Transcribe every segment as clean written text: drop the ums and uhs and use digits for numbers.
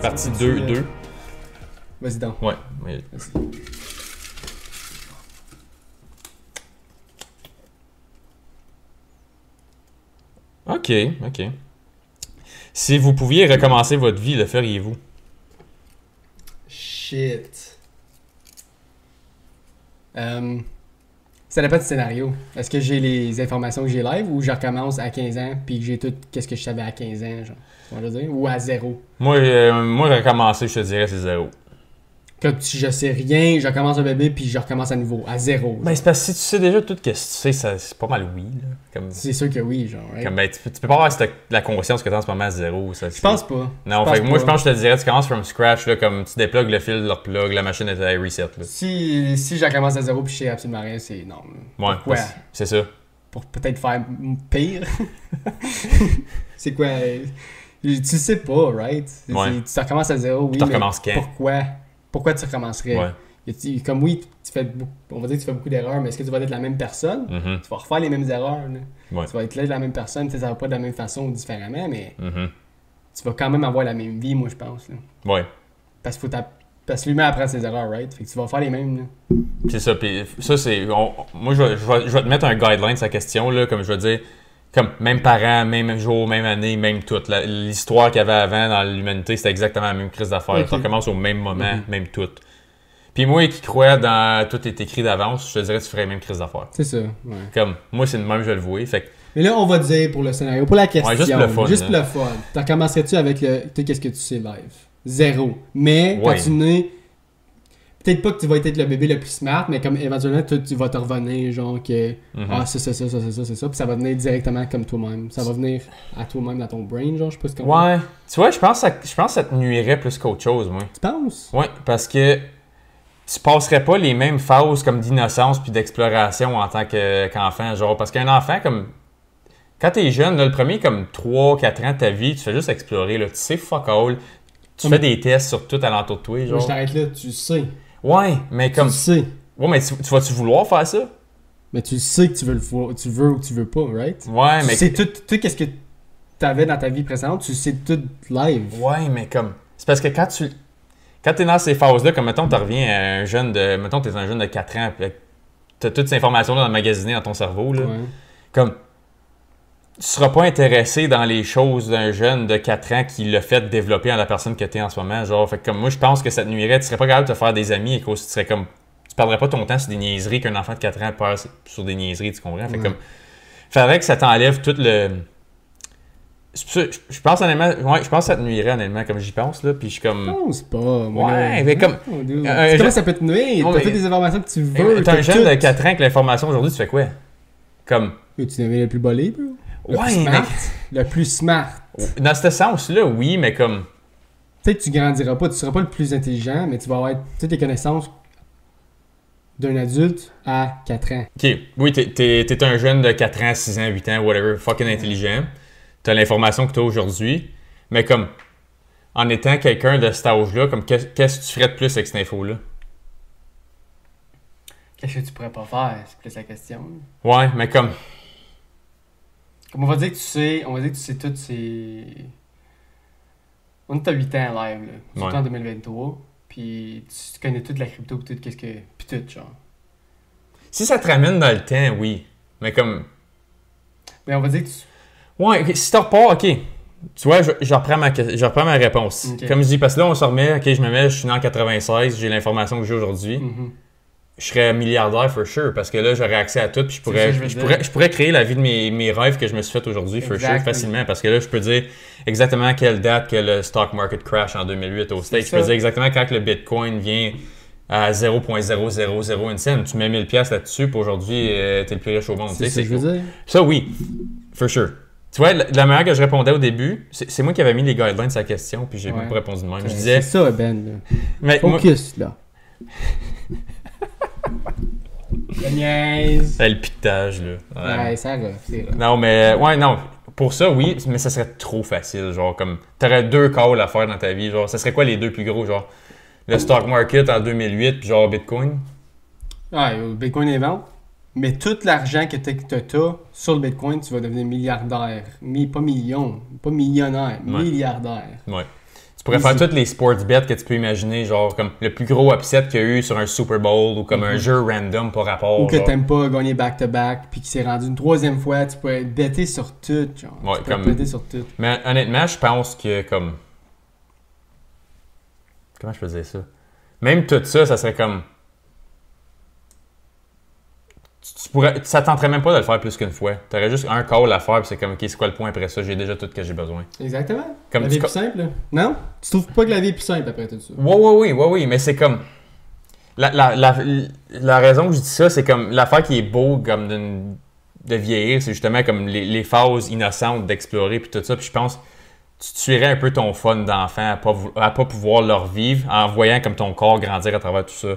Partie 2. Vas-y donc. Ouais. Vas-y. OK. Si vous pouviez recommencer votre vie, le feriez-vous? Shit. Ça dépend du scénario. Est-ce que j'ai les informations que j'ai live ou je recommence à 15 ans puis que j'ai tout qu'est-ce que je savais à 15 ans, genre? Tu vois ce que je veux dire? Ou à 0? Moi, recommencer, je te dirais, c'est 0. Comme si je sais rien, je recommence un bébé puis je recommence à nouveau, à 0. Ben, c'est parce que si tu sais déjà tout ce que tu sais, c'est pas mal oui. Là. Comme, C'est sûr que oui, genre. Right? comme, ben, tu peux pas avoir la conscience que tu as en ce moment à 0. Ça, Je pense pas. Non, fait que moi, je pense que je te dirais, tu commences from scratch, là, comme tu déplugues le fil, le plug, la machine est à reset. Là. Si je recommence à 0 puis je sais absolument rien, c'est non. Ouais, pourquoi? C'est ça. Pour peut-être faire pire. C'est quoi? Tu sais pas, right? Ouais. Tu recommences à 0, oui. Tu recommences quand? Pourquoi tu recommencerais? Ouais. Comme oui, on va dire que tu fais beaucoup d'erreurs, mais est-ce que tu vas être la même personne? Mm-hmm. Tu vas refaire les mêmes erreurs. Là. Ouais. Tu vas être là de la même personne, ça va pas de la même façon ou différemment, mais Mm-hmm. tu vas quand même avoir la même vie, moi, je pense. Là. Ouais. Parce que l'humain apprend ses erreurs, right? Fait que tu vas faire les mêmes. Là. C'est ça. Puis ça, c'est. Moi, je vais te mettre un guideline sur la question, là, comme je vais dire. Comme même parent, même jour, même année, même tout. L'histoire qu'il y avait avant dans l'humanité, c'était exactement la même crise d'affaires. Okay. Ça recommence au même moment, même tout. Puis moi qui crois dans tout est écrit d'avance, je te dirais que tu ferais la même crise d'affaires. C'est ça, ouais. Comme moi, c'est le même, je vais le voir. Fait que... Mais là, on va dire pour le scénario, pour la question. Ouais, juste pour le fun. Juste pour le fun. T'en commencerais-tu avec tout qu'est-ce que tu sais live? 0. Mais quand tu nais, peut-être pas que tu vas être le bébé le plus smart, mais comme éventuellement, tu vas te revenir, genre que ah, c'est ça, puis ça va venir directement comme toi-même. Ça va venir à toi-même dans ton brain, genre, je sais pas ce qu'on Ouais. Tu vois, je pense que ça te nuirait plus qu'autre chose, moi. Tu penses? Ouais, parce que tu passerais pas les mêmes phases comme d'innocence puis d'exploration en tant qu'enfant, genre, parce qu'un enfant, comme, quand t'es jeune, là, le premier, comme 3-4 ans de ta vie, tu fais juste explorer, là, tu sais fuck all, tu fais des tests sur tout alentour de toi, genre. Moi, je t'arrête là, tu sais. Ouais, mais comme... Tu sais. Ouais, mais tu vas-tu vouloir faire ça? Mais tu sais que tu veux le voir, tu veux ou tu veux pas, right? Ouais, mais... Tu sais tout qu'est-ce que t'avais dans ta vie précédente, tu sais tout live. Ouais, mais comme... C'est parce que quand t'es dans ces phases-là, comme mettons, tu reviens à un jeune de... Mettons, t'es un jeune de 4 ans, puis t'as toutes ces informations-là emmagasinées dans ton cerveau, là. Ouais. Comme... Tu seras pas intéressé dans les choses d'un jeune de 4 ans qui l'a fait développer en la personne que t'es en ce moment. Genre, fait que comme moi, je pense que ça te nuirait. Tu serais pas capable de te faire des amis et que tu serais comme... Tu perdrais pas ton temps sur des niaiseries qu'un enfant de 4 ans perd sur des niaiseries, tu comprends? Fait comme... Faudrait que ça t'enlève tout le... Je pense honnêtement... Ouais, je pense que ça te nuirait honnêtement, comme j'y pense, là. Puis je suis comme... Je pense pas. Moi, ouais, mais comme... Comment ça peut te nuire? T'as toutes les informations que tu veux. T'as un jeune de 4 ans avec l'information aujourd'hui, tu fais quoi? Comme... Tu n'avais le plus bolé, bro? Le plus smart. Dans ce sens-là, oui, mais comme... Peut-être que tu grandiras pas, tu seras pas le plus intelligent, mais tu vas avoir toutes les connaissances d'un adulte à 4 ans. OK. Oui, t'es un jeune de 4 ans, 6 ans, 8 ans, whatever, fucking intelligent. T'as l'information que t'as aujourd'hui, mais comme... En étant quelqu'un de cet âge-là, comme qu'est-ce que tu ferais de plus avec cette info-là? Qu'est-ce que tu pourrais pas faire? C'est plus la question. Ouais, mais comme... Comme on va dire que tu sais tout ces... On est à 8 ans en live, là. Surtout en 2023. Puis tu connais toute la crypto, puis tout, puis tout, genre. Si ça te ramène dans le temps, oui. Mais comme... Mais on va dire que tu... Ouais, okay, si tu repars, OK. Tu vois, je reprends ma réponse. Okay. Comme je dis, parce que là, on se remet, OK, je suis né en 96, j'ai l'information que j'ai aujourd'hui. Je serais milliardaire for sure, parce que là, j'aurais accès à tout, puis je pourrais créer la vie de mes rêves que je me suis fait aujourd'hui, for sure, facilement, parce que là, je peux dire exactement quelle date que le stock market crash en 2008 au States. Je peux dire exactement quand le Bitcoin vient à 0.0001 cent. Tu mets 1000$ là-dessus, puis aujourd'hui, t'es le plus riche au monde. C'est ça que je veux dire. Ça, oui, for sure. Tu vois, la manière que je répondais au début, c'est moi qui avais mis les guidelines sur la question, puis j'ai même pas répondu de même. Je disais... C'est ça, Ben. Là. Mais focus, là. La niaise. Le piquetage, là. Ouais, ça va, c'est vrai. Non, mais... Ouais, non. Pour ça, oui, mais ça serait trop facile. Genre, comme... T'aurais 2 calls à faire dans ta vie. Genre, ça serait quoi les 2 plus gros? Genre, le stock market en 2008, puis genre Bitcoin? Ouais, Bitcoin est vente. Mais tout l'argent que t'as sur le Bitcoin, tu vas devenir milliardaire. Pas million, pas millionnaire, milliardaire. Ouais. Tu pourrais faire toutes les sports bets que tu peux imaginer, genre comme le plus gros upset qu'il y a eu sur un Super Bowl ou comme un jeu random par rapport. Ou que t'aimes pas gagner back-to-back puis qu'il s'est rendu une 3e fois, tu pourrais better sur tout, genre. Ouais, tu pourrais better sur tout. Mais honnêtement, je pense que comme... Comment je faisais ça? Même tout ça, ça serait comme... Ça tenterait même pas de le faire plus qu'une fois. Tu aurais juste un call à faire, puis c'est comme, OK, c'est quoi le point après ça? J'ai déjà tout ce que j'ai besoin. Exactement. Comme la vie est plus simple, là. Non? Tu trouves pas que la vie est plus simple après tout ça? Oui, mais c'est comme... La raison que je dis ça, c'est comme l'affaire qui est beau comme de vieillir, c'est justement comme les phases innocentes d'explorer, puis tout ça. Puis je pense tu tuerais un peu ton fun d'enfant à pas pouvoir le revivre en voyant comme ton corps grandir à travers tout ça.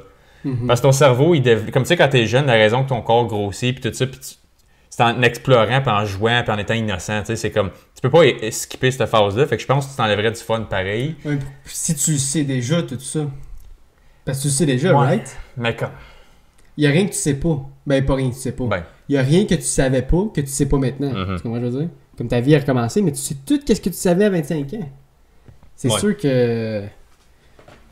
Parce que ton cerveau, comme tu sais, quand t'es jeune, la raison que ton corps grossit, puis tout ça, puis c'est en explorant, puis en jouant, puis en étant innocent, tu sais, c'est comme, tu peux pas skipper cette phase-là, fait que je pense que tu t'enlèverais du fun pareil. Ouais, si tu sais déjà tout ça, parce que tu le sais déjà, right? Mais comme... Il y a rien que tu sais pas. Ben, pas rien que tu sais pas. Il y a rien que tu savais pas, que tu sais pas maintenant. Tu comprends ce que je veux dire? Comme ta vie a recommencé, mais tu sais tout ce que tu savais à 25 ans. C'est sûr que...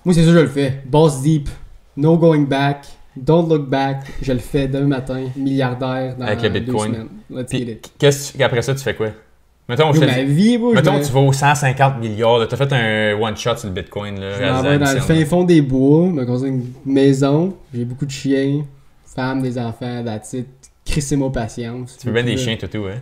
Moi, c'est sûr que je le fais. Boss deep. No going back. Don't look back. Je le fais demain matin. Milliardaire dans avec le Bitcoin. 2 semaines. Let's get it. Après ça, tu fais quoi? Mettons, mettons tu vas aux 150 milliards. Tu as fait un one-shot sur le Bitcoin. Là, je m'en vais dans le fin fond des bois. Je me construis une maison. J'ai beaucoup de chiens. Femme, des enfants. That's it. Crissez-moi patience. Tu fais bien des chiens, tout, hein?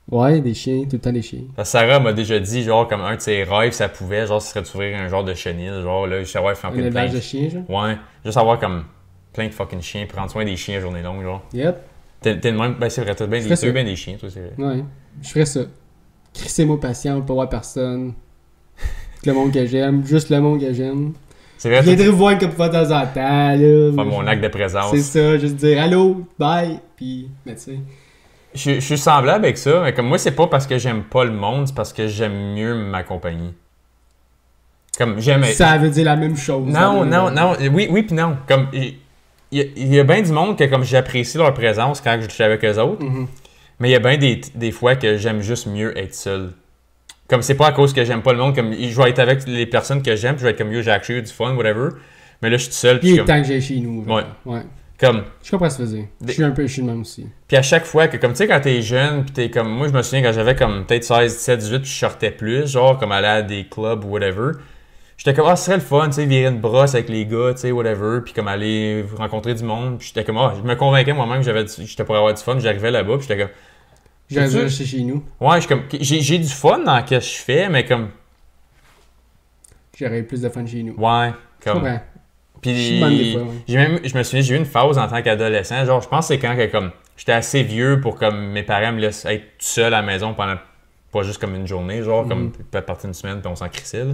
Ouais, des chiens. Tout le temps des chiens. Sarah m'a déjà dit, genre, comme un de ses rêves, ça pouvait, genre, ce serait d'ouvrir un genre de chenil. Genre, là, je sais avoir un élevage de chiens, genre? Ouais. Juste avoir comme plein de fucking chiens. Prendre soin des chiens à journée longue, genre. Yep. T'es le même. Ben, c'est vrai, t'as bien des chiens, toi, c'est vrai. Ouais. Je ferais ça. Crissez-moi patient, pas voir personne. Le monde que j'aime, juste le monde que j'aime. C'est vrai. Je viendrai vous voir comme de temps en temps, là. Faire mon acte de présence. C'est ça, juste dire allô, bye, puis, mais tu sais. Je suis semblable avec ça, mais comme moi, c'est pas parce que j'aime pas le monde, c'est parce que j'aime mieux ma compagnie. Comme j'aime. Ça veut dire la même chose. Non. Oui, puis non. Comme il y a bien du monde que comme j'apprécie leur présence quand je suis avec eux autres. Mais il y a bien des fois que j'aime juste mieux être seul. Comme c'est pas à cause que j'aime pas le monde, comme je vais être avec les personnes que j'aime, puis je vais être comme j'ai actually eu du fun, whatever. Mais là, je suis tout seul. Puis il est temps que j'aille chez nous. Ouais. Comme, je comprends ce que tu faisais. Je suis le même aussi. Puis à chaque fois que, comme tu sais, quand t'es jeune, puis t'es comme. Moi, je me souviens quand j'avais comme peut-être 16, 17, 18, puis je sortais plus, genre comme aller à des clubs ou whatever. J'étais comme, ce serait le fun, tu sais, virer une brosse avec les gars, tu sais, whatever, puis comme aller rencontrer du monde. Puis j'étais comme, je me convainquais moi-même que j'étais pour avoir du fun, j'arrivais là-bas, puis j'étais comme. J'allais rester chez nous. Ouais, j'ai du fun dans ce que je fais, mais comme. J'aurais eu plus de fun chez nous. Ouais, comme. Ouais. Puis je me souviens, j'ai eu une phase en tant qu'adolescent, genre je pense que c'est quand que, comme j'étais assez vieux pour comme mes parents me laissent être tout seul à la maison pendant pas juste comme une journée, genre comme peut-être partir une semaine puis on s'en crissait.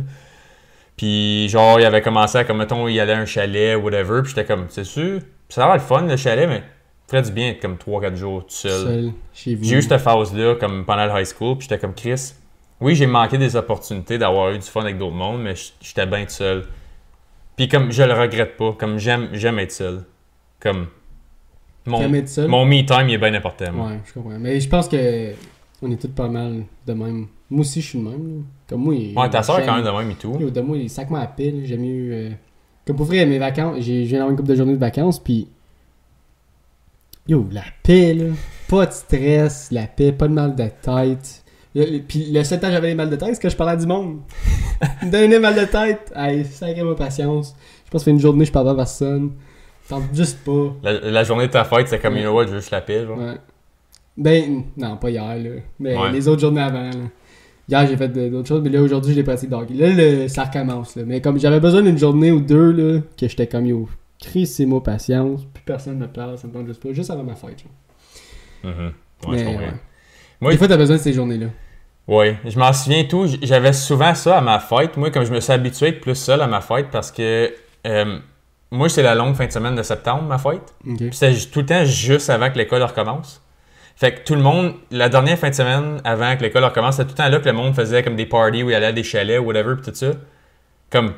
Puis genre il avait commencé à comme mettons il allait à un chalet whatever, puis j'étais comme c'est sûr, ça a l'air le fun le chalet mais ferait du bien être comme 3-4 jours tout seul. Chez vous. J'ai eu cette phase là comme pendant le high school, puis j'étais comme Chris. Oui, j'ai manqué des opportunités d'avoir eu du fun avec d'autres mondes, mais j'étais bien tout seul. Puis comme je le regrette pas, comme j'aime être seul. Comme mon me time il est bien important. Moi. Ouais, je comprends. Mais je pense que on est tous pas mal de même. Moi aussi je suis de même. Là. Comme moi. Ouais, ta soeur est quand même de même et tout. De moi, il sac-moi à pile. J'ai mieux. Comme pour vrai, mes vacances, j'ai d'avoir une couple de journées de vacances, puis. Yo, la paix, là. Pas de stress, la paix, pas de mal de tête. Puis le seul temps que j'avais les mal de tête, c'est que je parlais à du monde. Il me donnait mal de tête. Hey, sacré ma patience. Je pense que ça fait une journée que je parle pas à personne. Tente juste pas. La journée de ta fête, c'est comme, you know what, je veux juste la paix, genre. Ouais. Ben, non, pas hier, là. Mais les autres journées avant, là. Hier, j'ai fait d'autres choses, mais là, aujourd'hui, je l'ai pratiqué d'hockey. Là, ça recommence, là. Mais comme j'avais besoin d'une journée ou deux, là, que j'étais comme, yo, crissez-moi patience. Plus personne me parle, ça me tente juste pas. Juste avant ma fête, genre. Ouais, je comprends. Moi, des fois, t'as besoin de ces journées-là. Oui, je m'en souviens tout. J'avais souvent ça à ma fête. Moi, comme je me suis habitué à être plus seul à ma fête parce que moi, c'est la longue fin de semaine de septembre, ma fête. Okay. Puis c'est tout le temps juste avant que l'école recommence. Fait que tout le monde, la dernière fin de semaine avant que l'école recommence, c'était tout le temps là que le monde faisait comme des parties où il allait à des chalets ou whatever, puis tout ça. Comme,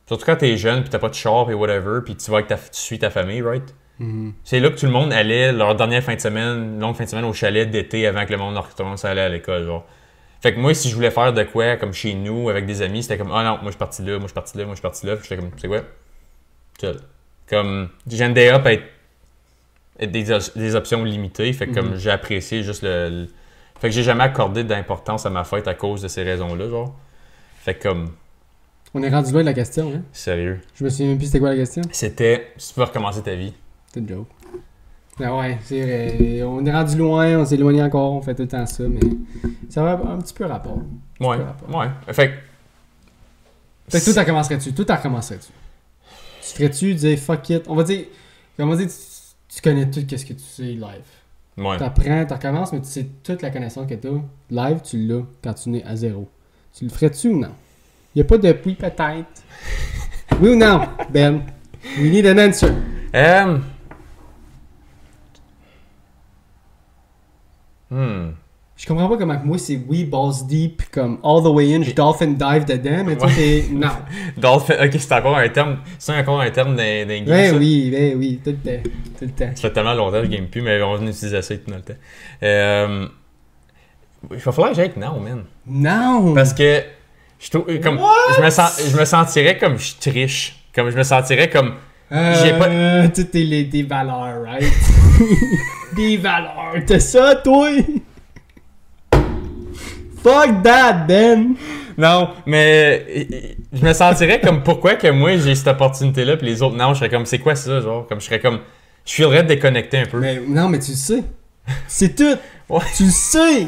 surtout quand t'es jeune, puis t'as pas de char et whatever, puis tu vas avec tu suis ta famille, right? C'est là que tout le monde allait leur dernière fin de semaine, longue fin de semaine au chalet d'été avant que le monde recommence à aller à l'école, genre. Fait que moi, si je voulais faire de quoi, comme chez nous, avec des amis, c'était comme, ah non, moi je suis parti là, moi je suis parti là, moi je suis parti là. Puis j'étais comme, c'est quoi? Chill. Comme, j'aime up être des options limitées. Fait que comme j'ai apprécié juste le... Fait que j'ai jamais accordé d'importance à ma fête à cause de ces raisons-là, genre. Fait que comme... On est rendu loin de la question, hein? Sérieux. Je me souviens même plus c'était quoi la question? C'était, si tu peux recommencer ta vie. C'est une joke. Ah ouais, c'est vrai. On est rendu loin, on s'est éloigné encore, on fait tout le temps ça, mais ça va un petit peu rapport. Ouais. Fait que toi, t'en recommencerais-tu? Tu ferais-tu dire fuck it? On va dire, tu connais tout ce que tu sais live. Ouais. T'apprends, tu recommences, mais tu sais toute la connaissance que t'as. Live, tu l'as quand tu es à zéro. Tu le ferais-tu ou non? Il n'y a pas de oui, peut-être. Oui ou non, Ben? We need an answer. Je comprends pas comment moi c'est oui, balls deep, comme all the way in, dolphin dive dedans, mais toi t'es. Non. Dolphin, ok, c'est encore un terme. C'est encore un terme d'un game. Ben oui, tout le temps. Ça fait tellement longtemps que je game plus, mais on utilise ça tout le temps. Il va falloir que j'aille avec non, man. Non! Parce que je trouve comme je me sentirais comme je triche. Comme je me sentirais comme j'ai pas toutes des valeurs, right? Des valeurs. T'as ça, toi? Fuck that, Ben! Non, mais je me sentirais comme pourquoi que moi j'ai cette opportunité-là puis les autres non, je serais comme c'est quoi ça, genre comme je serais comme je filerais de déconnecter un peu. Mais non, mais tu le sais. C'est tout. Ouais. Tu le sais.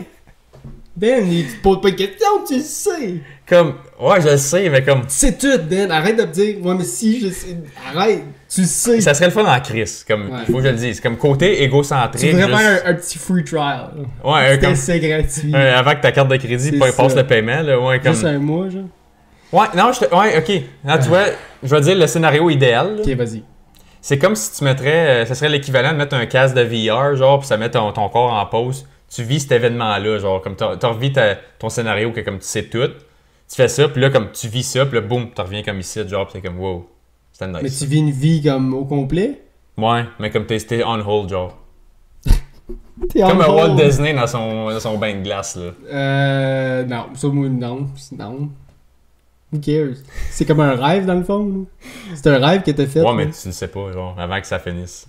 Ben, tu te poses pas de questions, tu le sais. Comme ouais, je le sais, mais comme c'est tout, Ben. Arrête de me dire ouais, mais si je sais. Arrête. Tu le sais. Ça serait le fun en crise, comme il faut que je le dise. Comme côté égocentrique. Tu devrais faire un petit free trial. Ouais, un essai gratuit. Avant que ta carte de crédit passe le paiement, là, ouais, comme. Juste un mois, genre. Ouais, non, ouais, ok. Là, tu vois, je vais dire le scénario idéal. Ok, vas-y. C'est comme si tu mettrais, ça serait l'équivalent de mettre un casque de VR, genre, puis ça met ton corps en pause. Tu vis cet événement-là, genre, comme tu revis ton scénario que comme tu sais tout. Tu fais ça, puis là, comme tu vis ça, puis là, boum, tu reviens comme ici, genre, puis t'es comme wow. C'était nice. Mais tu vis une vie comme au complet? Ouais, mais comme t'es on hold, genre. T'es comme on un hold. Walt Disney dans son bain de glace, là. Non. Ça, moi, non. Who cares? C'est comme un rêve, dans le fond. Là. C'est un rêve que t'as fait. Ouais, mais tu le sais pas, genre, avant que ça finisse.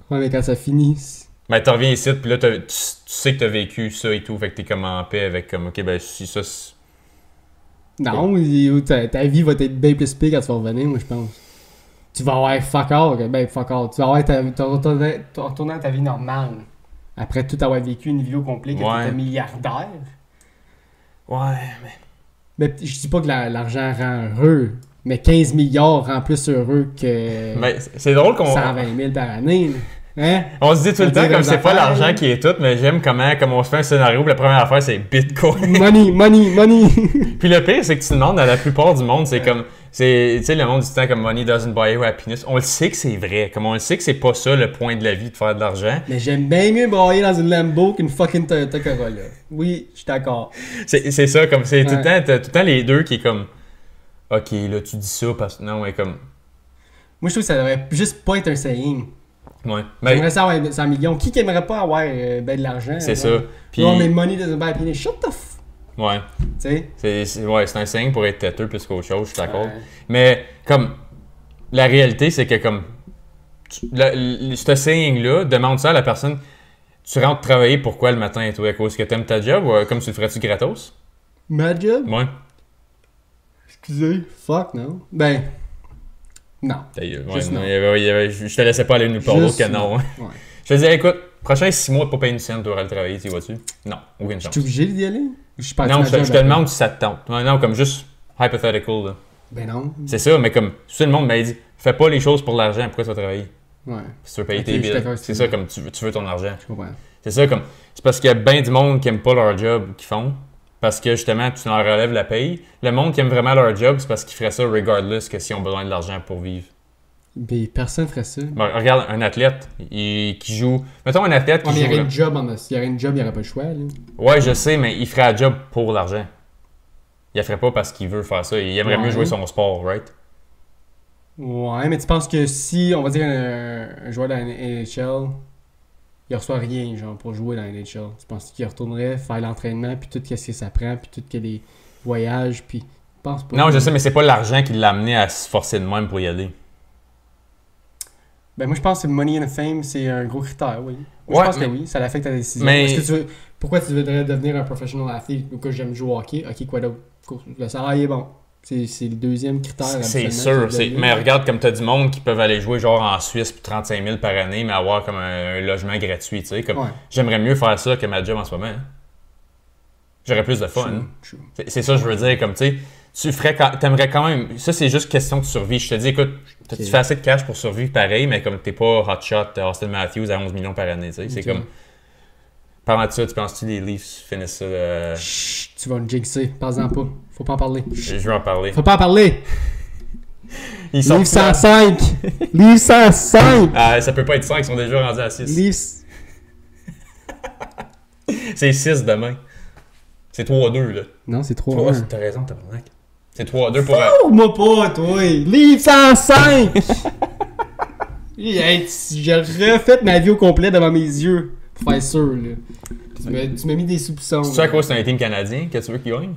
Ouais, mais quand ça finisse. Ben, tu reviens ici, puis là, tu sais que t'as vécu ça et tout, fait que t'es comme en paix avec, comme, ok, ben, si ça. Non, ta vie va être bien plus pire quand tu vas revenir, moi, je pense. Tu vas avoir fuck all. Ben, fuck all. Tu vas avoir retourner à ta vie normale. Après tout avoir vécu une vie au complet, que t'étais milliardaire. Ouais, mais. Mais je dis pas que l'argent rend heureux, mais 15 milliards rend plus heureux que. Ben, c'est drôle qu'on. 120 000 par année. Hein? On se dit tout le temps comme c'est pas l'argent qui est tout, mais j'aime comme on se fait un scénario où la première affaire c'est Bitcoin. Money. Puis le pire, c'est que tu demandes à la plupart du monde, c'est comme. Tu sais, le monde dit tout le temps comme money doesn't buy you happiness. On le sait que c'est vrai. Comme on le sait que c'est pas ça le point de la vie de faire de l'argent. Mais j'aime bien mieux brailler dans une Lambo qu'une fucking Toyota Corolla. Oui, je suis d'accord. C'est ça, comme c'est tout le temps les deux qui est comme. Ok, là tu dis ça parce que. Non, mais comme. Moi je trouve que ça devrait juste pas être un saying. Ouais. J'aimerais ça avoir 100 millions. Qui aimerait pas avoir ben de l'argent? C'est ça. Puis... Non, mais money doesn't buy happiness. Shut the f... Ouais. Tu sais? C'est un signe pour être têteux plus qu'autre chose, je suis d'accord. Mais comme la réalité, c'est que comme ce signe-là, demande ça à la personne. Tu rentres travailler pourquoi le matin, toi? À cause que t'aimes ta job ou comme tu le ferais-tu gratos? Ma job? Ouais. Excusez. Fuck, non. Ben. Non. Je te laissais pas aller nulle part d'autre que non. Ouais. Je te disais, écoute, prochain 6 mois pour payer une scène, tu auras le travailler, tu y vas-tu? Non, aucune chance. Tu es obligé d'y aller? Non, je te demande si ça te tente. Non, comme juste hypothetical. Là. Ben non. C'est ça, mais comme tout le monde m'a dit, fais pas les choses pour l'argent, pourquoi tu vas travailler? Ouais. Si tu veux payer tes billes. C'est ça, comme tu veux ton argent. Je comprends. C'est ça, comme. C'est parce qu'il y a bien du monde qui aime pas leur job qu'ils font. Parce que justement, tu leur relèves la paye. Le monde qui aime vraiment leur job, c'est parce qu'ils feraient ça regardless que s'ils ont besoin de l'argent pour vivre. Mais personne ferait ça. Bon, regarde, un athlète qui joue. Mettons un athlète qui joue. Il y aurait une job, il y aurait pas le choix. Là. Ouais, je sais, mais il ferait un job pour l'argent. Il la ferait pas parce qu'il veut faire ça. Il aimerait mieux jouer son sport, right? Ouais, mais tu penses que si, on va dire, un joueur de la NHL il reçoit rien, genre, pour jouer dans la NHL. Tu penses qu'il retournerait faire l'entraînement, puis tout ce que ça prend, puis tout que les voyages, puis... Je pense pas. Non, je sais, mais c'est pas l'argent qui l'a amené à se forcer de même pour y aller. Ben moi, je pense que Money and Fame, c'est un gros critère, oui. Moi, je pense que oui, ça affecte ta décision. Mais... Pourquoi tu voudrais devenir un professional athlete ou que j'aime jouer au hockey? Ok, quoi d'autre? Le salaire est bon. C'est le deuxième critère. C'est sûr. Mais regarde, comme tu as du monde qui peuvent aller jouer genre en Suisse pour 35 000 par année, mais avoir comme un logement gratuit. Tu sais, comme, j'aimerais mieux faire ça que ma job en ce moment. Hein. J'aurais plus de fun. True. C'est ça que je veux dire. Comme tu t'aimerais quand même. Ça, c'est juste question de survie. Je te dis, écoute, tu fais assez de cash pour survivre pareil, mais comme t'es pas hot shot Austin Matthews à 11 millions par année. Tu sais, c'est comme. Parlant de ça, tu penses-tu que les Leafs finissent ça? Chut, tu vas me jinxer. Parle-en pas. Faut pas en parler. Je vais en parler. Faut pas en parler. Ils sont Leafs 105. Leafs 105. Ah, ça peut pas être 5, ils sont déjà rendus à 6. Leafs. C'est 6 demain. C'est 3-2, là. Non, c'est 3-1. T'as raison, tabarnak. C'est 3-2 pour... moi pas, toi. Leafs 105. J'ai refait ma vie au complet devant mes yeux. Pour faire sûr, là. Tu m'as mis des soupçons. C'est à quoi c'est un team canadien que tu veux qu'il gagne?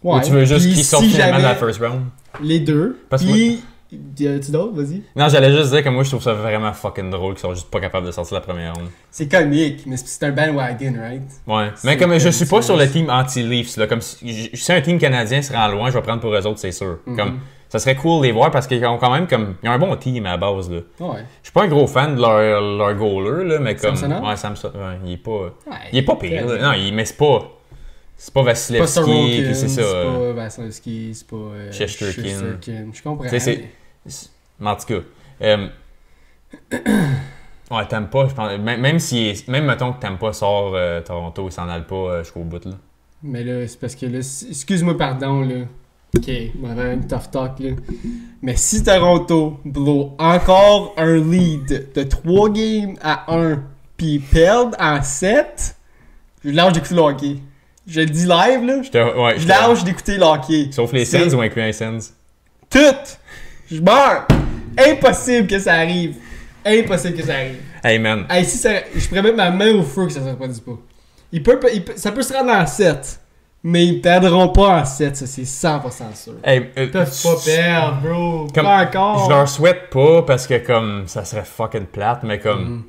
Ouais. Ou tu veux juste qu'ils sortent finalement de la first round? Les deux. Puis, as-tu d'autres? Vas-y. Non, j'allais juste dire que moi, je trouve ça vraiment fucking drôle qu'ils sont juste pas capables de sortir la première ronde. C'est comique, mais c'est un bandwagon, right? Ouais. Mais comme je suis pas sur le team anti-Leafs, là, comme si un team canadien se rend loin, je vais prendre pour eux autres, c'est sûr. Comme, ça serait cool de les voir parce qu'ils ont quand même comme. Ils ont un bon team à la base, là. Ouais. Je suis pas un gros fan de leur goaler, là, mais comme. Samsonov? Ouais, Samson. Ouais, il est pas. Ouais, il est pas pire, là. Non, mais c'est pas. C'est pas Vasilevski, puis c'est ça. C'est pas Vasilevski, c'est pas. Shesterkin. Je comprends. Mais en tout cas. Ouais, t'aimes pas, je pense. Même mettons que t'aimes pas sort Toronto, il s'en allent pas jusqu'au bout, là. Mais là, c'est parce que là. Excuse-moi, pardon, là. Ok, on va avoir une tough talk, là. Mais si Toronto blow encore un lead de 3 games à 1, puis perdent en 7, je lâche d'écouter le hockey. Je le dis live, là. Je lâche d'écouter le hockey. Sauf les Sens ou incluant les Sens? Tout! Je meurs! Impossible que ça arrive. Impossible que ça arrive. Hey, man. Hey, si ça... Je pourrais mettre ma main au feu que ça se reproduise pas. Ça peut se rendre en 7. Mais ils perdront pas en 7, ça c'est 100% sûr. Hey, ils peuvent pas perdre, bro. Comme, pas encore. Je leur souhaite pas parce que comme ça serait fucking plate, mais comme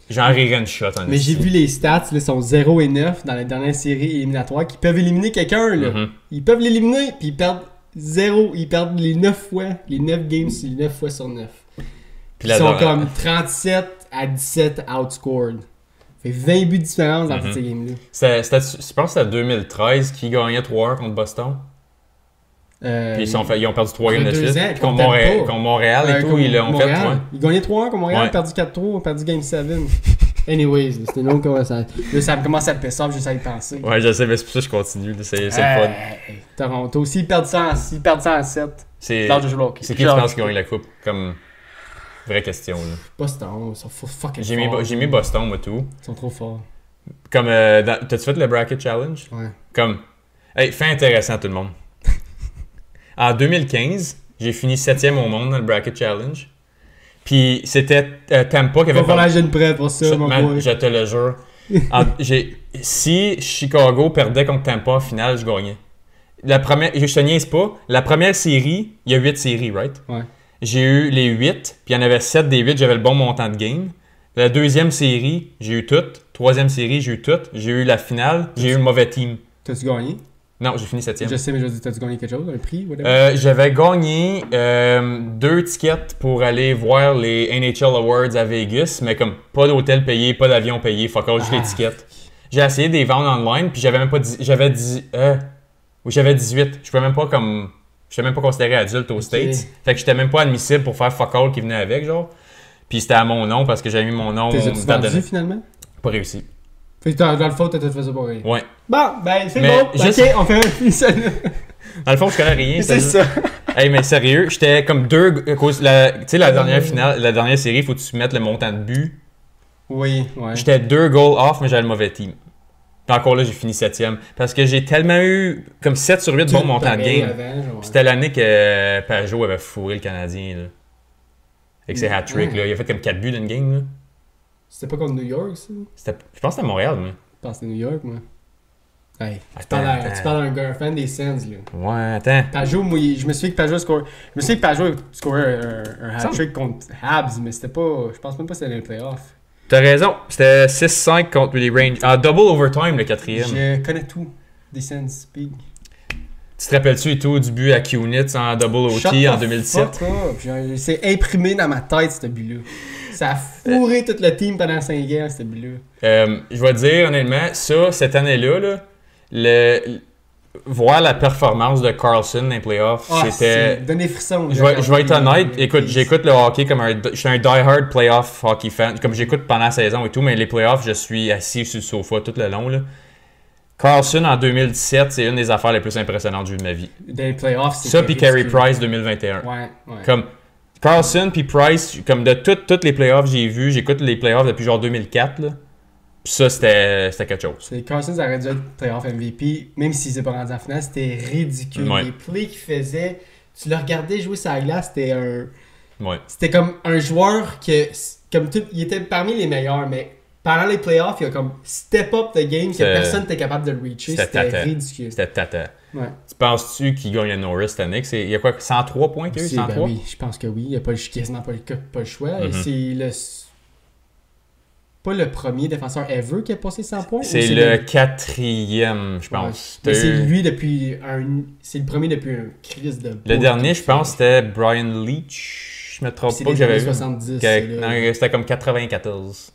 j'en rirais une shot en Mais j'ai vu les stats, là, sont 0 et 9 dans la dernière série éliminatoire qui peuvent éliminer quelqu'un, là. Ils peuvent l'éliminer, puis ils perdent 0. Ils perdent les 9 fois. Les 9 games, c'est 9 fois sur 9. Puis ils sont comme 37 à 17 outscored. Fait 20 buts de différence dans ces games-là. Je pense que c'était 2013 qui gagnait 3-1 contre Boston. Puis ils ont perdu 3 games de suite. Puis contre Montréal et tout, ils l'ont fait. Ouais. Ils gagnaient 3-1 contre Montréal, ils ont perdu 4-3, ils ont perdu Game 7. Anyways, c'était une autre conversation. Là, ça me commence à péter, puis j'essaie de penser. Ouais, je sais, mais c'est pour ça que je continue. C'est le fun. Toronto, s'ils perdent ça en 7, c'est qui tu penses qui gagne la coupe? Comme... Vraie question, là. Boston, ils sont fucking forts. J'ai mis Boston, moi, tout. Ils sont trop forts. Comme, t'as-tu fait le Bracket Challenge? Ouais. Comme, hey, fait intéressant, tout le monde. En 2015, j'ai fini 7e au monde dans le Bracket Challenge. Puis, c'était Tampa qui avait... Faut faire la jeune prêt pour ça, mon boy. Je te le jure. Si Chicago perdait contre Tampa en finale, je gagnais. Je te niaise pas. La première série, il y a 8 séries, right? Ouais. J'ai eu les 8, puis il y en avait 7 des 8, j'avais le bon montant de game. La deuxième série, j'ai eu toutes. Troisième série, j'ai eu toutes. J'ai eu la finale, j'ai eu le mauvais team. T'as-tu gagné? Non, j'ai fini 7e. Je sais, mais je dis, t'as-tu gagné quelque chose, un prix? J'avais gagné 2 tickets pour aller voir les NHL Awards à Vegas, mais comme pas d'hôtel payé, pas d'avion payé, fuck all, juste les tickets. J'ai essayé de les vendre online, puis j'avais même pas... J'avais 18. Je pouvais même pas comme... Je n'étais même pas considéré adulte aux States. Fait que j'étais même pas admissible pour faire fuck all qui venait avec, genre. Puis c'était à mon nom parce que j'avais mis mon nom. T'es-tu vendu finalement? Pas réussi. Fait que dans le fond, t'as tout fait ça pour rien. Ouais. Bon, ben c'est bon. Ok, on fait un épisode. Dans le fond, je connais rien. C'est ça. Hey, mais sérieux, j'étais comme tu sais, la dernière finale, la dernière série, faut que tu mettes le montant de but. Oui, ouais. J'étais 2 goals off, mais j'avais le mauvais team. Puis encore là, j'ai fini 7e. Parce que j'ai tellement eu comme 7 sur 8 bons montants de game. C'était l'année que Pajot avait fourré le Canadien. Là. Avec ses hat-tricks. Il a fait comme 4 buts dans une game. Là. C'était pas contre New York, ça? Je pense que c'était Montréal, mais. Je pense que c'était New York, moi. Hey, tu Attends. parles d'un fan des Sens, là. Ouais, attends. Pajot, moi, je me souviens que Pajot scorait un hat-trick contre Habs, mais c'était pas... Je pense même pas que c'était dans les playoffs. T'as raison, c'était 6-5 contre les Rangers. En double overtime, le quatrième. Je connais tout des Sens, big. Tu te rappelles-tu et tout du but à Kunitz en double OT en 2017? C'est imprimé dans ma tête, ce but-là. Ça a fourré tout le team pendant 5 ans, ce but-là. Je vais te dire, honnêtement, ça, cette année-là, là, voir la performance de Carlson dans les playoffs, c'était... Donner frissons. Je vais être honnête, écoute, j'écoute le hockey comme je suis un die-hard playoff hockey fan, comme j'écoute pendant la saison et tout, mais les playoffs, je suis assis sur le sofa tout le long, là. Carlson en 2017, c'est une des affaires les plus impressionnantes que j'ai vues de ma vie. Dans les playoffs, c'est ça, puis Carey Price 2021. Ouais. Comme Carlson puis Price, comme de toutes les playoffs que j'ai vues, j'écoute les playoffs depuis genre 2004, là. Puis ça, c'était quelque chose. Carlson, ça aurait dû être playoff MVP, même s'il s'est pas rendu en finale, c'était ridicule. Ouais. Les plays qu'il faisait, tu le regardais jouer sur la glace, c'était un... Ouais. C'était comme un joueur il était parmi les meilleurs, mais pendant les playoffs, il a comme step up the game que personne n'était capable de le reacher. C'était ridicule. C'était tata. Ouais. Tu penses-tu qu'il gagne le Norris cette année? Il y a quoi, 103 points qu'il y a eu? 103? Oui, je pense que oui. Il n'y a quasiment pas le choix. Mm-hmm. C'est pas le premier défenseur ever qui a passé 100 points? C'est le quatrième, je pense. Ouais. Mais c'est lui c'est le premier depuis un crise de... Le dernier, je pense, c'était Brian Leach. Je me trompe pas que j'avais vu. 70. Non, c'était comme 94.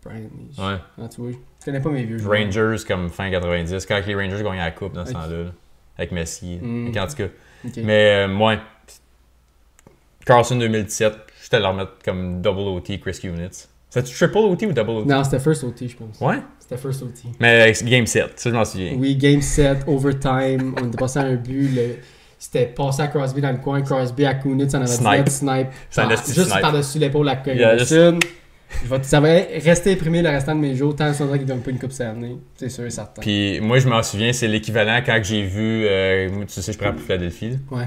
Brian Leach. Ouais. Ah, tu vois, je connais pas mes vieux joueurs. Rangers comme fin 90, quand les Rangers gagnaient la coupe dans ce temps-là, avec Messi. En tout cas. Okay. Mais moi, Carlson 2017, je te le remettre comme double OT Chris Kunitz. C'était triple OT ou double OT? Non, c'était first OT, je pense. Ouais? C'était first OT. Mais Game 7, ça je m'en souviens. Oui, Game 7, overtime, on était passé à un but, c'était passé à Crosby dans le coin, Crosby à Kunitz, on avait dit snipe. Juste par-dessus l'épaule à Coyote. Ça va rester imprimé le restant de mes jours tant qu'il ne donne pas une coupe cette année. C'est sûr et certain. Puis moi, je m'en souviens, c'est l'équivalent quand j'ai vu, tu sais, je prends pour Philadelphie. Ouais.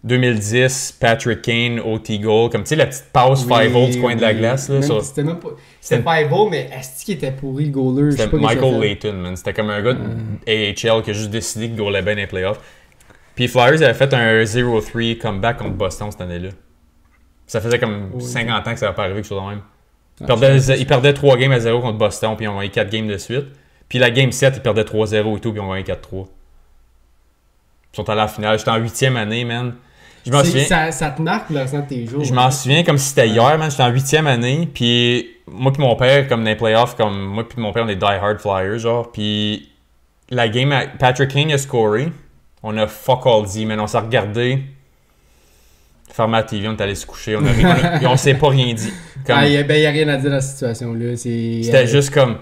2010, Patrick Kane, OT goal, comme tu sais, la petite passe 5-0 du coin de la glace. Là, c'était même pas. C'était 5-0, mais est-ce qu'il était pourri le goaler? C'était Michael Layton, man. C'était comme un gars de AHL qui a juste décidé qu'il goalait bien dans les playoffs. Puis Flyers avait fait un 0-3 comeback contre Boston cette année-là. Ça faisait comme 50 ans que ça n'avait pas arrivé, quelque chose de même. Ils perdaient 3 games à 0 contre Boston, puis ils ont gagné 4 games de suite. Puis la game 7, ils perdaient 3-0 et tout, puis ils ont gagné 4-3. Ils sont allés à la finale. J'étais en 8e année, man. Je m'en souviens. Ça te marque le restant de tes jours. Je m'en souviens comme si c'était hier, man. J'étais en 8e année, puis moi puis mon père, comme dans les playoffs, comme moi puis mon père, on est die-hard Flyers, genre. Puis la game, Patrick Kane a scoré. On a fuck all dit, man. On s'est regardé. Fermé la TV, on est allé se coucher, on s'est pas rien dit. Il y a rien à dire dans cette situation-là. C'était juste comme...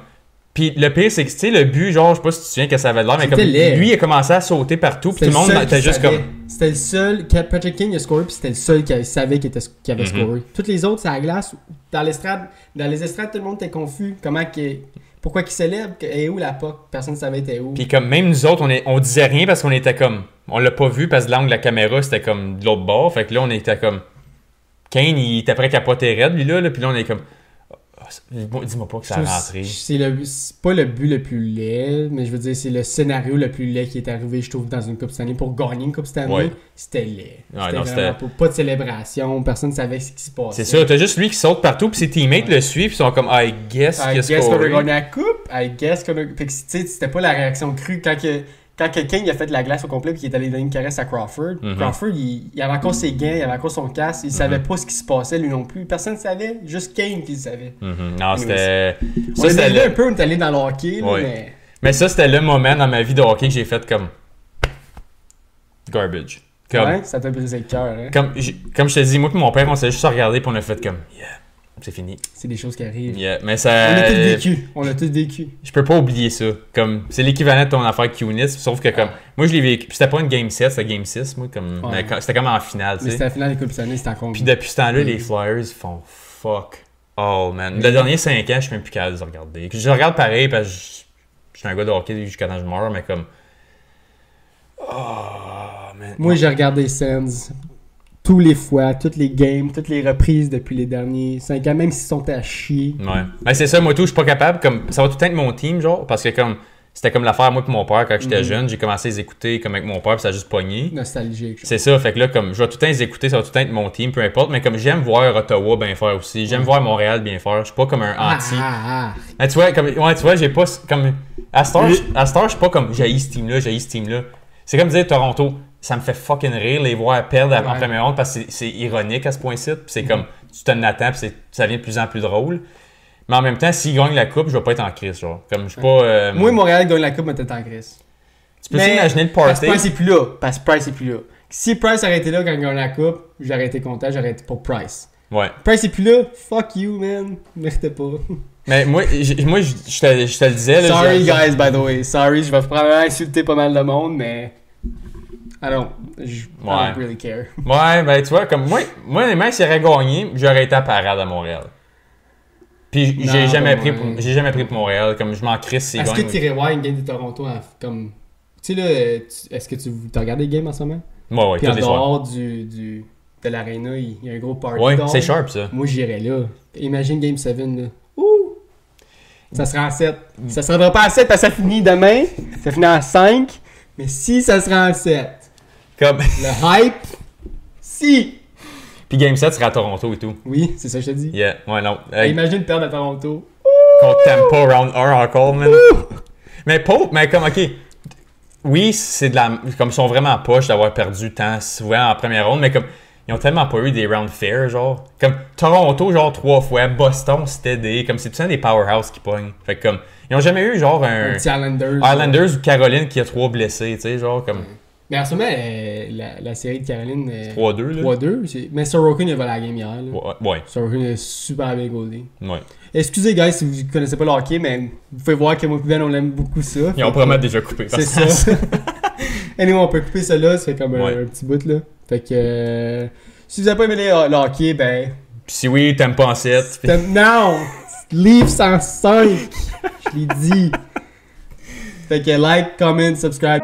Puis le pire, c'est que, tu sais, le but, genre, je sais pas si tu te souviens que ça avait l'air, mais comme lui, il a commencé à sauter partout, puis tout le monde était juste comme... C'était le seul... Patrick King a scoré, puis c'était le seul qui savait qu'il avait scoré. Toutes les autres, c'est à la glace. Dans les estrades, tout le monde était confus. Pourquoi qu'il célèbre? Et où la POC? Personne ne savait était où. Puis comme même nous autres, on disait rien parce qu'on était comme... On l'a pas vu parce que l'angle de la caméra, c'était comme de l'autre bord. Fait que là, on était comme... Kane, il était prêt à capoter raide, lui, là. Puis là, on est comme... Dis-moi pas que ça a rentré. C'est pas le but le plus laid, mais je veux dire, c'est le scénario le plus laid qui est arrivé, je trouve, dans une Coupe cette année. Pour gagner une Coupe cette année, ouais. C'était laid. C'était pas de célébration, personne ne savait ce qui se passait. C'est ça, t'as juste lui qui saute partout, puis ses teammates le suivent, puis ils sont comme, I guess qu'on a gagné la Coupe, I guess qu'on a... Fait que, tu sais, c'était pas la réaction crue quand quelqu'un il a fait de la glace au complet puis il est allé donner une caresse à Crawford. Crawford, il avait encore ses gants, il avait encore son casque, il savait pas ce qui se passait lui non plus. Personne ne savait, juste Kane qui le savait. Non, c'était... On était allé un peu, on est allé dans le hockey, là, mais ça, c'était le moment dans ma vie de hockey que j'ai fait comme... Garbage. Ouais, ça t'a brisé le cœur, hein? Comme je te dis, moi et mon père, on s'est juste regardé puis on a fait comme... Yeah. C'est fini. C'est des choses qui arrivent. Yeah, mais ça... On l'a tous vécu. Je peux pas oublier ça. Comme, c'est l'équivalent de ton affaire Kunitz, sauf que comme... Moi, je l'ai vécu. Puis c'était pas une Game 7, c'était Game 6, moi. Comme, mais c'était comme en finale, tu sais. Mais c'était la finale des Coupes cette année, c'était encore... Puis depuis ce temps-là, les Flyers font fuck all, man. Le dernier 5 ans, je suis même plus capable de les regarder. Je regarde pareil parce que je suis un gars de hockey jusqu'à quand je meurs, mais comme... Oh, man. Moi, j'ai regardé Sens tous les fois, toutes les games, toutes les reprises depuis les derniers 5 ans, même s'ils sont à chier. Ouais. Ben, c'est ça, moi tout, je suis pas capable. Comme, ça va tout être mon team, genre, parce que comme c'était comme l'affaire, moi et mon père, quand j'étais jeune, j'ai commencé à les écouter comme avec mon père, puis ça a juste pogné. Nostalgique. C'est ça, fait que là, comme je vais tout le temps les écouter, ça va tout le temps être mon team, peu importe, mais comme j'aime voir Ottawa bien faire aussi, j'aime voir Montréal bien faire, je suis pas comme un anti. Ben, tu vois, j'ai pas comme. À cette heure, je suis pas comme j'haïs ce team-là. C'est comme dire Toronto, ça me fait fucking rire les voir perdre en première ronde parce que c'est ironique à ce point-ci, puis c'est comme tu t'en attends, puis ça devient de plus en plus drôle. Mais en même temps, s'ils gagnent la coupe, je vais pas être en crise, genre. Comme je suis pas. Moi, Montréal gagne la coupe, mais t'es en crise. Tu peux t'imaginer le party. Parce que Price est plus là. Si Price aurait été là quand il gagne la coupe, j'aurais été content, j'aurais été pour Price. Ouais. Price est plus là, fuck you, man. Méritais pas. Mais moi, je te le disais. Là, sorry, guys, by the way. Sorry, je vais probablement insulter pas mal de monde, mais. I don't really care. Ouais, ben tu vois, comme moi, honnêtement, s'il aurait gagné, j'aurais été à parade à Montréal. Puis j'ai jamais pris pour Montréal, comme je m'en crisse s'il gagne. Est-ce que tu irais voir une game de Toronto comme. Tu sais là, est-ce que tu as regardé les games en ce moment? Ouais, puis en dehors de l'aréna, il y a un gros party. Ouais, c'est sharp ça. Moi j'irais là. Imagine Game 7 là. Ouh! Ça sera en 7. Ça se rendra pas en 7 parce que ça finit demain. Ça finit en 5. Mais si ça sera en 7. Comme. Le hype. Si! Puis Game 7 sera à Toronto et tout. Oui, c'est ça que je te dis. Yeah, ouais, non. Imagine perdre à Toronto. Contre Tampa round 1 encore, man. Mais comme, ok. Oui, c'est de la. Comme ils sont vraiment poches d'avoir perdu tant souvent en première ronde, mais comme. Ils ont tellement pas eu des round fair, genre. Comme Toronto, genre 3 fois. Boston, c'était comme c'est tout ça des powerhouse qui pognent. Fait que comme. Ils ont jamais eu, genre, un petit Islanders. Islanders ou Caroline qui a 3 blessés, tu sais, genre, comme. Mais en ce moment, la série de Caroline. 3-2, là. 3-2. Mais Sorokin, il a volé la game hier. Là. Ouais. Sorokin est super bien goldé. Ouais. Excusez, guys, si vous connaissez pas le hockey, mais vous pouvez voir que moi et Ben, on aime beaucoup ça. Ils ont probablement déjà coupé. C'est ça. Anyway, on peut couper ça là, ça fait comme un petit bout, là. Fait que. Si vous avez pas aimé le hockey, ben. Pis si oui, t'aimes pas en 7. Non! Leave 105! Je l'ai dit. Fait que like, comment, subscribe.